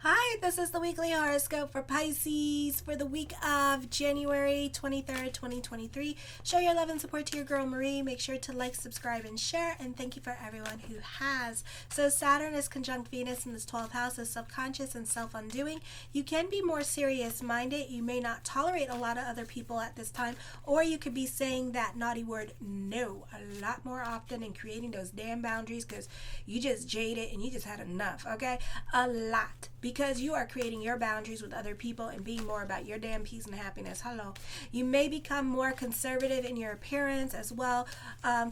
Hi, this is the weekly horoscope for Pisces for the week of January 23rd, 2023. Show your love and support to your girl Marie. Make sure to like, subscribe, and share. And thank you for everyone who has. So Saturn is conjunct Venus in this 12th house of subconscious and self-undoing. You can be more serious-minded. You may not tolerate a lot of other people at this time. Or you could be saying that naughty word no a lot more often and creating those damn boundaries because you just jaded and you just had enough, okay? A lot. Because you are creating your boundaries with other people and being more about your damn peace and happiness. Hello. You may become more conservative in your appearance as well.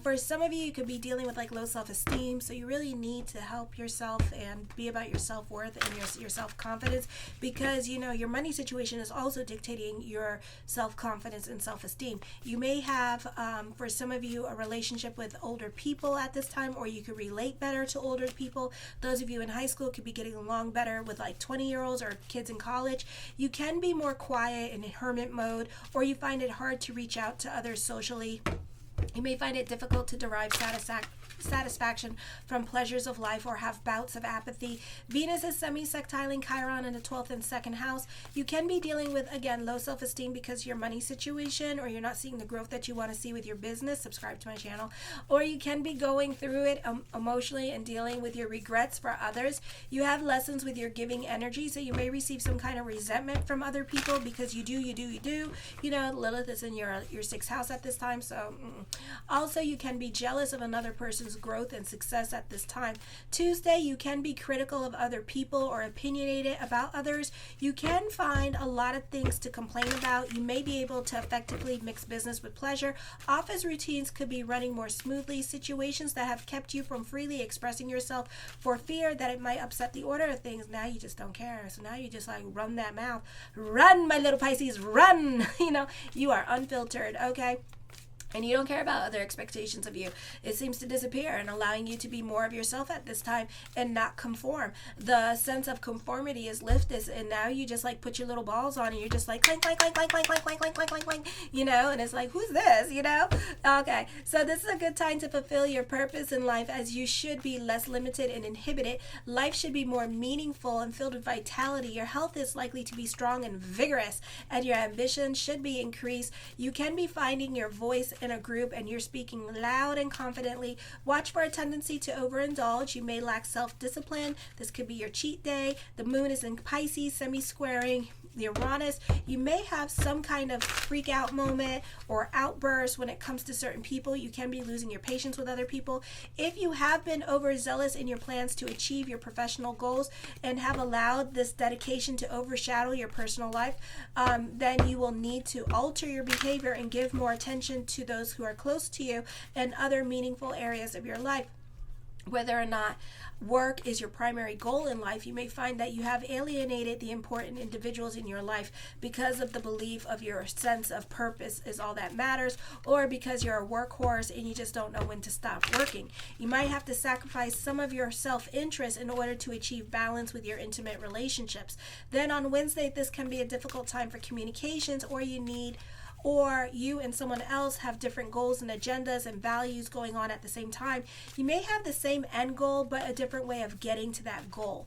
For some of you, you could be dealing with like low self-esteem. So you really need to help yourself and be about your self-worth and your self-confidence, because you know your money situation is also dictating your self-confidence and self-esteem. You may have, for some of you, a relationship with older people at this time, or you could relate better to older people. Those of you in high school could be getting along better with like 20-year-olds or kids in college. You can be more quiet in hermit mode, or you find it hard to reach out to others socially. You may find it difficult to derive satisfaction from pleasures of life or have bouts of apathy. Venus is semi-sextiling Chiron in the 12th and 2nd house. You can be dealing with, again, low self-esteem because of your money situation, or you're not seeing the growth that you want to see with your business. Subscribe to my channel. Or you can be going through it emotionally and dealing with your regrets for others. You have lessons with your giving energy, so you may receive some kind of resentment from other people because you do. You know, Lilith is in your 6th house at this time, so Also, you can be jealous of another person's growth and success at this time. Tuesday, you can be critical of other people or opinionated about others. You can find a lot of things to complain about. You may be able to effectively mix business with pleasure. Office routines could be running more smoothly. Situations that have kept you from freely expressing yourself for fear that it might upset the order of things, now you just don't care. So now you just like run that mouth. Run, my little Pisces, run! You are unfiltered, okay? And you don't care about other expectations of you. It seems to disappear and allowing you to be more of yourself at this time and not conform. The sense of conformity is lifted, and now you just like put your little balls on and you're just like clank, clank, clank, clank, clank, clank, clank, clank, clank, clank, clank, and it's like, who's this, Okay, so this is a good time to fulfill your purpose in life, as you should be less limited and inhibited. Life should be more meaningful and filled with vitality. Your health is likely to be strong and vigorous, and your ambition should be increased. You can be finding your voice in a group and you're speaking loud and confidently. Watch for a tendency to overindulge. You may lack self-discipline. This could be your cheat day. The moon is in Pisces, semi-squaring the Uranus. You may have some kind of freak out moment or outburst when it comes to certain people. You can be losing your patience with other people. If you have been overzealous in your plans to achieve your professional goals and have allowed this dedication to overshadow your personal life, then you will need to alter your behavior and give more attention to those who are close to you and other meaningful areas of your life. Whether or not work is your primary goal in life, you may find that you have alienated the important individuals in your life because of the belief of your sense of purpose is all that matters, or because you're a workhorse and you just don't know when to stop working. You might have to sacrifice some of your self-interest in order to achieve balance with your intimate relationships. Then on Wednesday, this can be a difficult time for communications, or you and someone else have different goals and agendas and values going on at the same time. You may have the same end goal, but a different way of getting to that goal,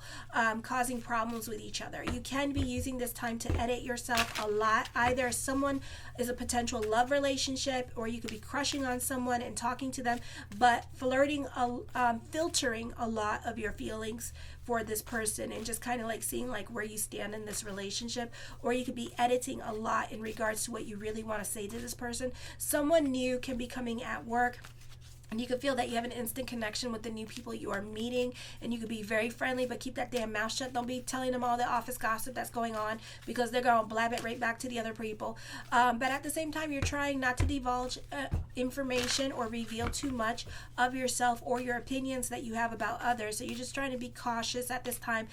causing problems with each other. You can be using this time to edit yourself a lot. Either someone is a potential love relationship, or you could be crushing on someone and talking to them, but filtering a lot of your feelings for this person and just kind of like seeing like where you stand in this relationship. Or you could be editing a lot in regards to what you really want to say to this person. Someone new can be coming at work, and you could feel that you have an instant connection with the new people you are meeting, and you could be very friendly, but keep that damn mouth shut. Don't be telling them all the office gossip that's going on, because they're going to blab it right back to the other people. But at the same time, you're trying not to divulge information or reveal too much of yourself or your opinions that you have about others. So you're just trying to be cautious at this time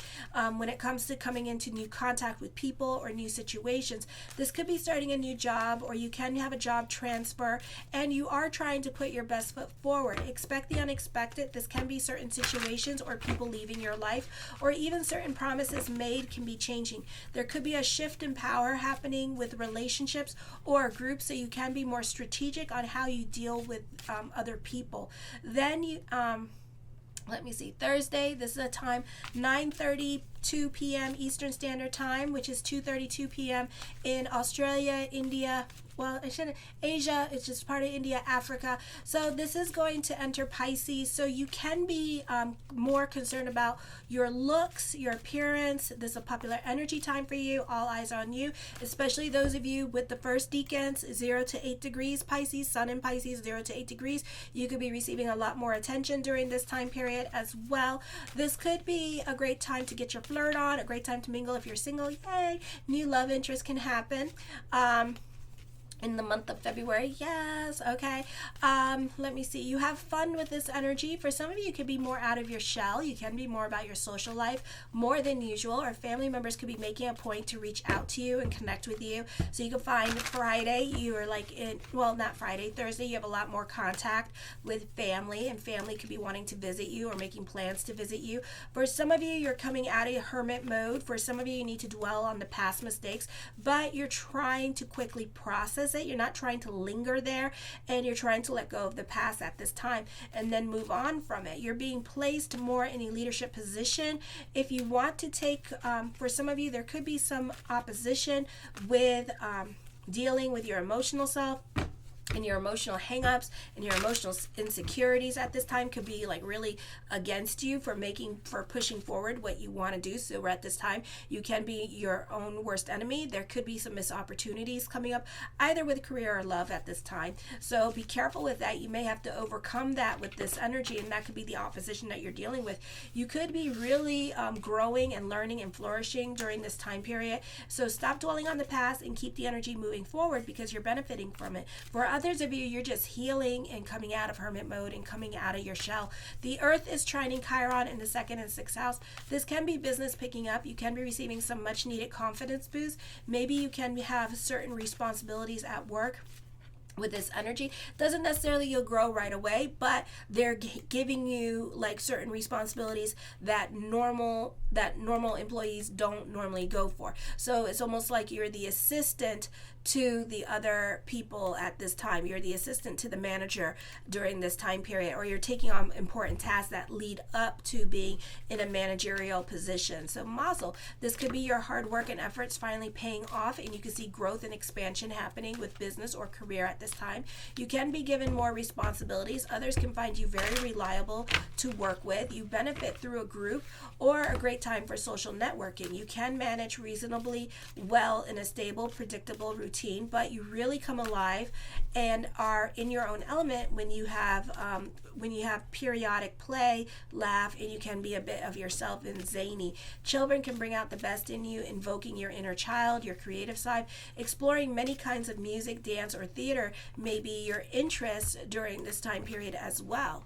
when it comes to coming into new contact with people or new situations. This could be starting a new job, or you can have a job transfer, and you are trying to put your best foot forward. Expect the unexpected. This can be certain situations or people leaving your life, or even certain promises made can be changing. There could be a shift in power happening with relationships or groups, so you can be more strategic on how you deal with other people. Then you let me see, Thursday, this is a time 9:30 2 p.m. Eastern Standard Time, which is 2:32 p.m. in Australia, India, Asia, it's just part of India, Africa. So this is going to enter Pisces. So you can be more concerned about your looks, your appearance. This is a popular energy time for you. All eyes on you, especially those of you with the first decans, 0 to 8 degrees Pisces, Sun in Pisces, 0 to 8 degrees. You could be receiving a lot more attention during this time period as well. This could be a great time to get your flirt on, a great time to mingle if you're single. Yay! New love interest can happen. In the month of February. Yes. Okay. Let me see. You have fun with this energy. For some of you, could be more out of your shell. You can be more about your social life more than usual, or family members could be making a point to reach out to you and connect with you. So you can find Friday, you are like not Friday, Thursday, you have a lot more contact with family, and family could be wanting to visit you or making plans to visit you. For some of you, you're coming out of hermit mode. For some of you, you need to dwell on the past mistakes, but you're trying to quickly process it. You're not trying to linger there, and you're trying to let go of the past at this time and then move on from it. You're being placed more in a leadership position. If you want to take, for some of you, there could be some opposition with dealing with your emotional self and your emotional hang-ups and your emotional insecurities at this time could be like really against you for pushing forward what you want to do. So at this time, you can be your own worst enemy. There could be some missed opportunities coming up, either with career or love at this time. So be careful with that. You may have to overcome that with this energy, and that could be the opposition that you're dealing with. You could be really growing and learning and flourishing during this time period. So stop dwelling on the past and keep the energy moving forward, because you're benefiting from it. For others of you, you're just healing and coming out of hermit mode and coming out of your shell. The earth is trining Chiron in the 2nd and 6th house. This can be business picking up. You can be receiving some much needed confidence boost. Maybe you can have certain responsibilities at work. With this energy, doesn't necessarily you'll grow right away, but they're giving you like certain responsibilities that normal employees don't normally go for. So it's almost like you're the assistant to the other people at this time. You're the assistant to the manager during this time period, or you're taking on important tasks that lead up to being in a managerial position. So mazel, this could be your hard work and efforts finally paying off, and you can see growth and expansion happening with business or career at this time. You can be given more responsibilities. Others can find you very reliable to work with. You benefit through a group or a great time for social networking. You can manage reasonably well in a stable, predictable routine, but you really come alive and are in your own element when you have periodic play, laugh, and you can be a bit of yourself and zany. Children can bring out the best in you, invoking your inner child, your creative side. Exploring many kinds of music, dance, or theater may be your interest during this time period as well.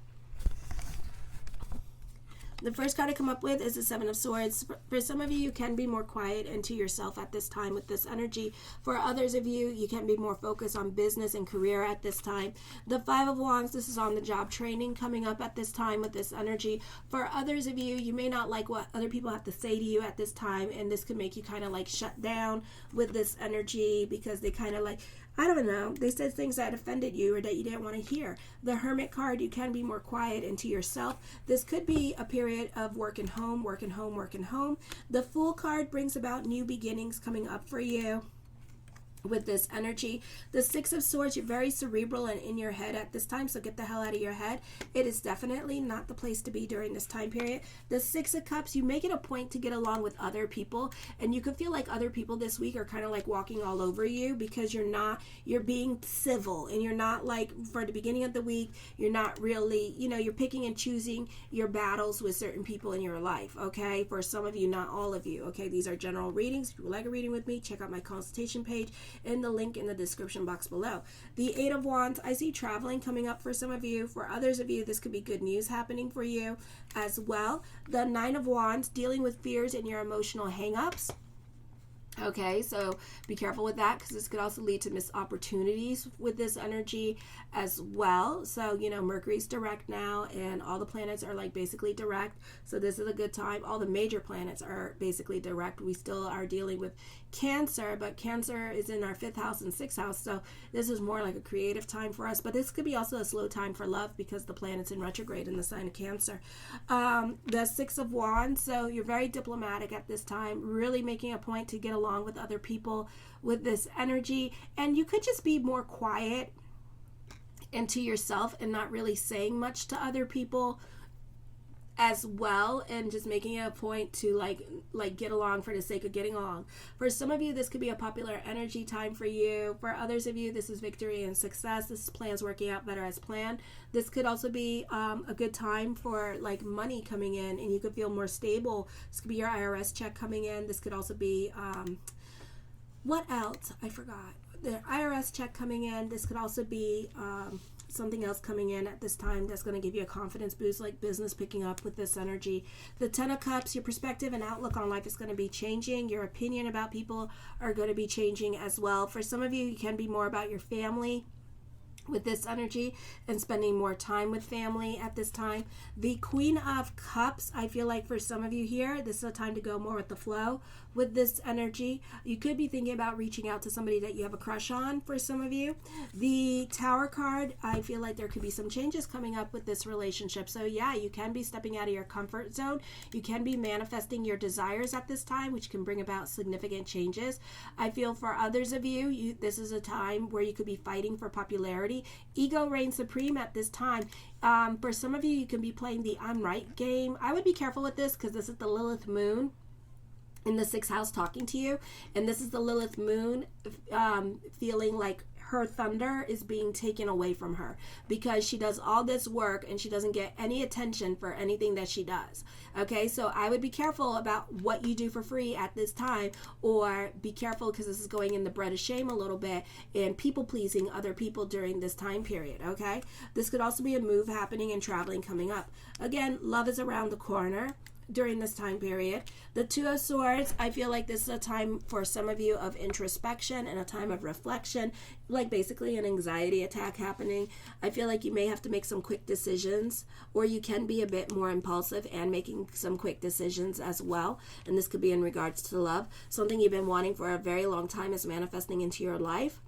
The first card I come up with is the 7 of Swords. For some of you, you can be more quiet and to yourself at this time with this energy. For others of you, you can be more focused on business and career at this time. The 5 of Wands, this is on the job training coming up at this time with this energy. For others of you, you may not like what other people have to say to you at this time, and this could make you kind of like shut down with this energy because they kind of like, I don't know, they said things that offended you or that you didn't want to hear. The Hermit card, you can be more quiet and to yourself. This could be a period of work and home, work and home, work and home. The Fool card brings about new beginnings coming up for you with this energy. The 6 of Swords, you're very cerebral and in your head at this time, so get the hell out of your head. It is definitely not the place to be during this time period. The 6 of Cups, you make it a point to get along with other people, and you could feel like other people this week are kind of like walking all over you because you're being civil, and you're not like, for the beginning of the week, you're not really, you're picking and choosing your battles with certain people in your life, okay? For some of you, not all of you, okay? These are general readings. If you would like a reading with me, check out my consultation page and the link in the description box below. The 8 of Wands, I see traveling coming up for some of you. For others of you, this could be good news happening for you as well. The 9 of Wands, dealing with fears and your emotional hang-ups. Okay, so be careful with that, because this could also lead to missed opportunities with this energy as well. So, you know, Mercury's direct now, and all the planets are like basically direct. So this is a good time. All the major planets are basically direct. We still are dealing with Cancer, but Cancer is in our 5th house and 6th house. So this is more like a creative time for us. But this could be also a slow time for love, because the planet's in retrograde in the sign of Cancer. The 6 of Wands. So you're very diplomatic at this time, really making a point to get along with other people with this energy. And you could just be more quiet and to yourself and not really saying much to other people as well, and just making it a point to like get along for the sake of getting along. For some of you, this could be a popular energy time for you. For others of you, this is victory and success. This is plans working out better as planned. This could also be a good time for like money coming in, and you could feel more stable. This could be your IRS check coming in. This could also be what else? I forgot. The IRS check coming in. This could also be something else coming in at this time that's going to give you a confidence boost, like business picking up with this energy. The 10 of Cups, your perspective and outlook on life is going to be changing. Your opinion about people are going to be changing as well. For some of you, you can be more about your family with this energy and spending more time with family at this time. The Queen of Cups, I feel like for some of you here, this is a time to go more with the flow with this energy. You could be thinking about reaching out to somebody that you have a crush on for some of you. The Tower card, I feel like there could be some changes coming up with this relationship. So yeah, you can be stepping out of your comfort zone. You can be manifesting your desires at this time, which can bring about significant changes. I feel for others of you, this is a time where you could be fighting for popularity. Ego reigns supreme at this time. For some of you, you can be playing the I'm right game. I would be careful with this, because this is the Lilith moon in the 6th house talking to you, and this is the Lilith moon feeling like her thunder is being taken away from her, because she does all this work and she doesn't get any attention for anything that she does. Okay, so I would be careful about what you do for free at this time, or be careful, because this is going in the bread of shame a little bit, and people pleasing other people during this time period. Okay, this could also be a move happening and traveling coming up. Again, love is around the corner during this time period. The 2 of Swords, I feel like this is a time for some of you of introspection and a time of reflection, like basically an anxiety attack happening. I feel like you may have to make some quick decisions, or you can be a bit more impulsive and making some quick decisions as well. And this could be in regards to love. Something you've been wanting for a very long time is manifesting into your life.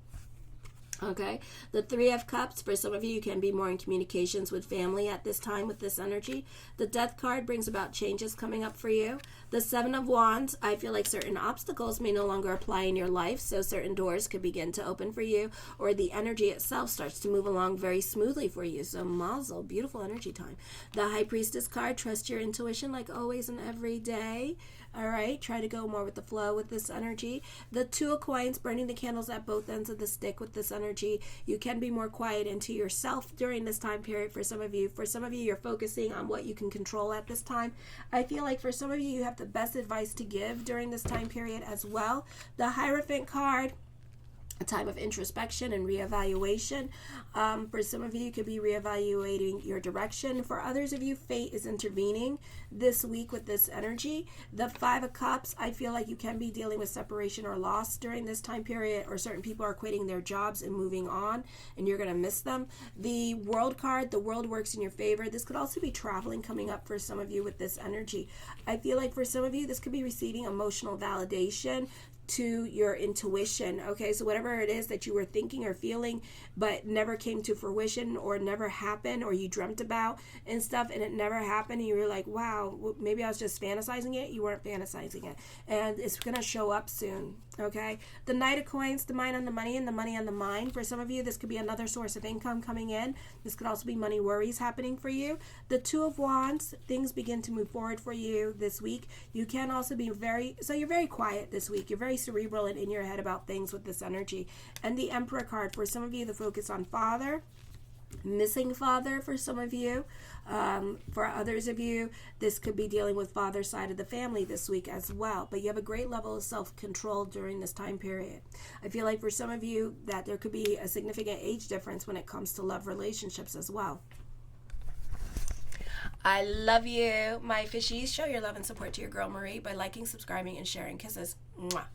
Okay, the 3 of Cups, for some of you, you can be more in communications with family at this time with this energy. The Death card brings about changes coming up for you. The 7 of Wands, I feel like certain obstacles may no longer apply in your life, so certain doors could begin to open for you, or the energy itself starts to move along very smoothly for you. So mazel, beautiful energy time. The High Priestess card, trust your intuition like always and every day. All right, try to go more with the flow with this energy. The 2 of Coins, burning the candles at both ends of the stick with this energy. You can be more quiet into yourself during this time period for some of you. For some of you, you're focusing on what you can control at this time. I feel like for some of you, you have the best advice to give during this time period as well. The Hierophant card, a time of introspection and reevaluation. For some of you, you could be reevaluating your direction. For others of you, fate is intervening this week with this energy. The 5 of Cups, I feel like you can be dealing with separation or loss during this time period, or certain people are quitting their jobs and moving on, and you're going to miss them. The World card, the world works in your favor. This could also be traveling coming up for some of you with this energy. I feel like for some of you, this could be receiving emotional validation to your intuition. Okay, so whatever it is that you were thinking or feeling but never came to fruition, or never happened, or you dreamt about and stuff and it never happened, and you were like, wow, maybe I was just fantasizing it. You weren't fantasizing it, and it's gonna show up soon. Okay, the Knight of Coins, the mind on the money and the money on the mind. For some of you, this could be another source of income coming in. This could also be money worries happening for you. The 2 of Wands, things begin to move forward for you this week. You can also be you're very quiet this week. You're very cerebral and in your head about things with this energy. And the Emperor card, for some of you, the focus on father, missing father for some of you. For others of you, this could be dealing with father's side of the family this week as well. But you have a great level of self-control during this time period. I feel like for some of you that there could be a significant age difference when it comes to love relationships as well. I love you, my fishies. Show your love and support to your girl Marie by liking, subscribing, and sharing. Kisses. Mwah.